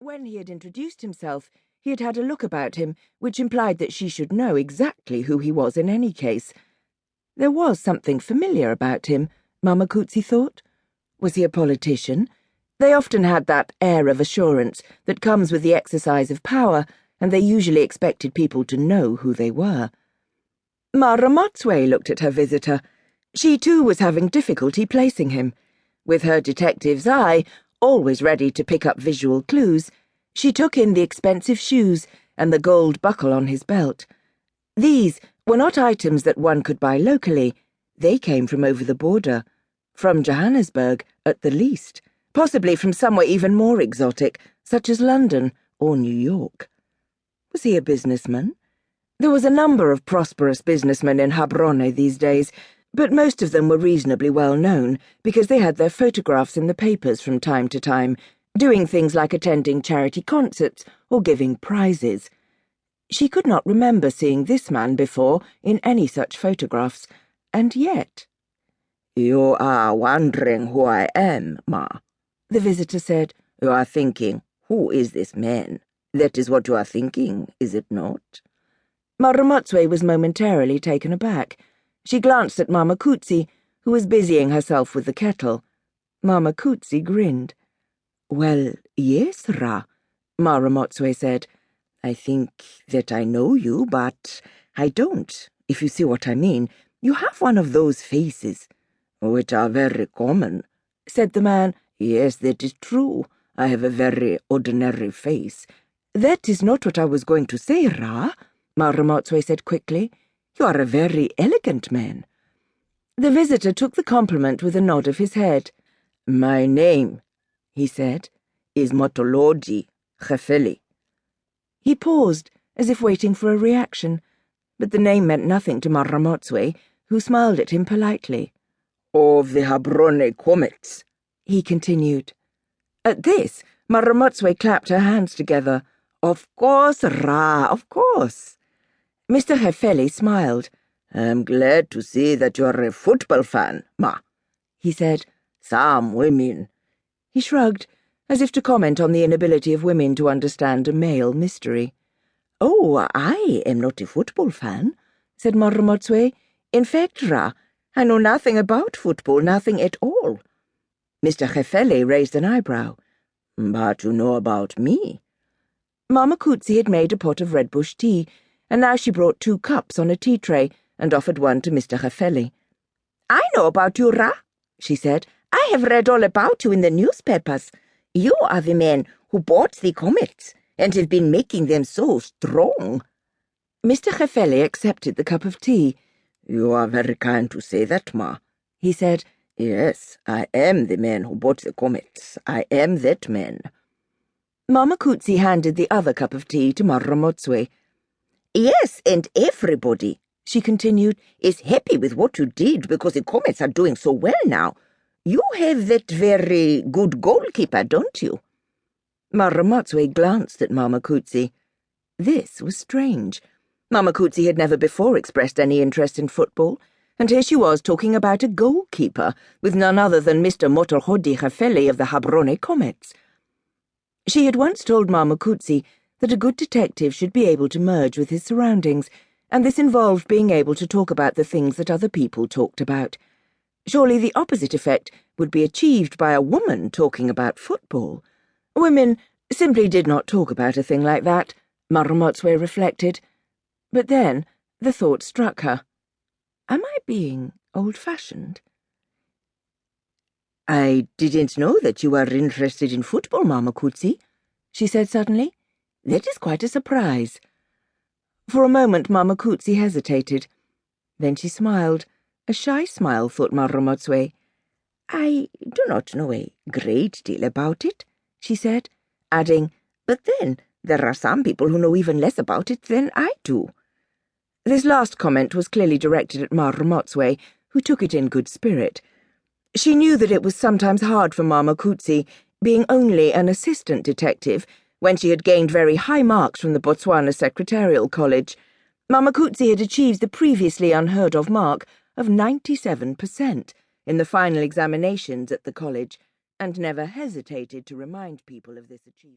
When he had introduced himself, he had had a look about him which implied that she should know exactly who he was in any case. There was something familiar about him, Mma Ramotswe thought. Was he a politician? They often had that air of assurance that comes with the exercise of power, and they usually expected people to know who they were. Mma Ramotswe looked at her visitor. She too was having difficulty placing him. With her detective's eye, always ready to pick up visual clues, she took in the expensive shoes and the gold buckle on his belt. These were not items that one could buy locally. They came from over the border, from Johannesburg at the least, possibly from somewhere even more exotic, such as London or New York. Was he a businessman? There was a number of prosperous businessmen in Gaborone these days, but most of them were reasonably well known because they had their photographs in the papers from time to time, doing things like attending charity concerts or giving prizes. She could not remember seeing this man before in any such photographs, and yet— "You are wondering who I am, Ma," the visitor said. "You are thinking, who is this man? That is what you are thinking, is it not?" Mma Ramotswe was momentarily taken aback. She glanced at Mma Ramotswe, who was busying herself with the kettle. Mma Ramotswe grinned. "Well, yes, Mma Ramotswe said. "I think that I know you, but I don't, if you see what I mean. You have one of those faces." "Which are very common," said the man. "Yes, that is true. I have a very ordinary face." "That is not what I was going to say, Mma Ramotswe said quickly. "You are a very elegant man." The visitor took the compliment with a nod of his head. "My name," he said, "is Motoloji Gefeli." He paused, as if waiting for a reaction, but the name meant nothing to Mma Ramotswe, who smiled at him politely. "Of the Gaborone comets," he continued. At this, Mma Ramotswe clapped her hands together. "Of course, of course." Mr. Gefeli smiled. "I'm glad to see that you're a football fan, Ma," he said. "Some women—" He shrugged, as if to comment on the inability of women to understand a male mystery. "Oh, I am not a football fan," said Mma Ramotswe. "In fact, I know nothing about football, nothing at all." Mr. Gefeli raised an eyebrow. "But you know about me." Mma Ramotswe had made a pot of redbush tea, and now she brought 2 cups on a tea tray and offered one to Mr. Gefeli. "I know about you, she said. "I have read all about you in the newspapers. You are the man who bought the comets and have been making them so strong." Mr. Gefeli accepted the cup of tea. "You are very kind to say that, Ma," he said. "Yes, I am the man who bought the comets. I am that man." Mma Ramotswe handed the other cup of tea to Mma Ramotswe. "Yes, and everybody," she continued, "is happy with what you did because the comets are doing so well now. You have that very good goalkeeper, don't you?" Mma Ramotswe glanced at Mma Ramotswe. This was strange. Mma Ramotswe had never before expressed any interest in football, and here she was talking about a goalkeeper with none other than Mr. Motoloji Gefeli of the Gaborone Comets. She had once told Mma Ramotswe that a good detective should be able to merge with his surroundings, and this involved being able to talk about the things that other people talked about. Surely the opposite effect would be achieved by a woman talking about football. Women simply did not talk about a thing like that, Mma Ramotswe reflected. But then the thought struck her. Am I being old-fashioned? "I didn't know that you were interested in football, Mma Ramotswe," she said suddenly. "That is quite a surprise." For a moment Mma Ramotswe hesitated. Then she smiled. A shy smile, thought Mma Ramotswe. "I do not know a great deal about it," she said, adding, "but then there are some people who know even less about it than I do." This last comment was clearly directed at Mma Ramotswe, who took it in good spirit. She knew that it was sometimes hard for Mma Ramotswe, being only an assistant detective, when she had gained very high marks from the Botswana Secretarial College. Mma Ramotswe had achieved the previously unheard-of mark of 97% in the final examinations at the college, and never hesitated to remind people of this achievement.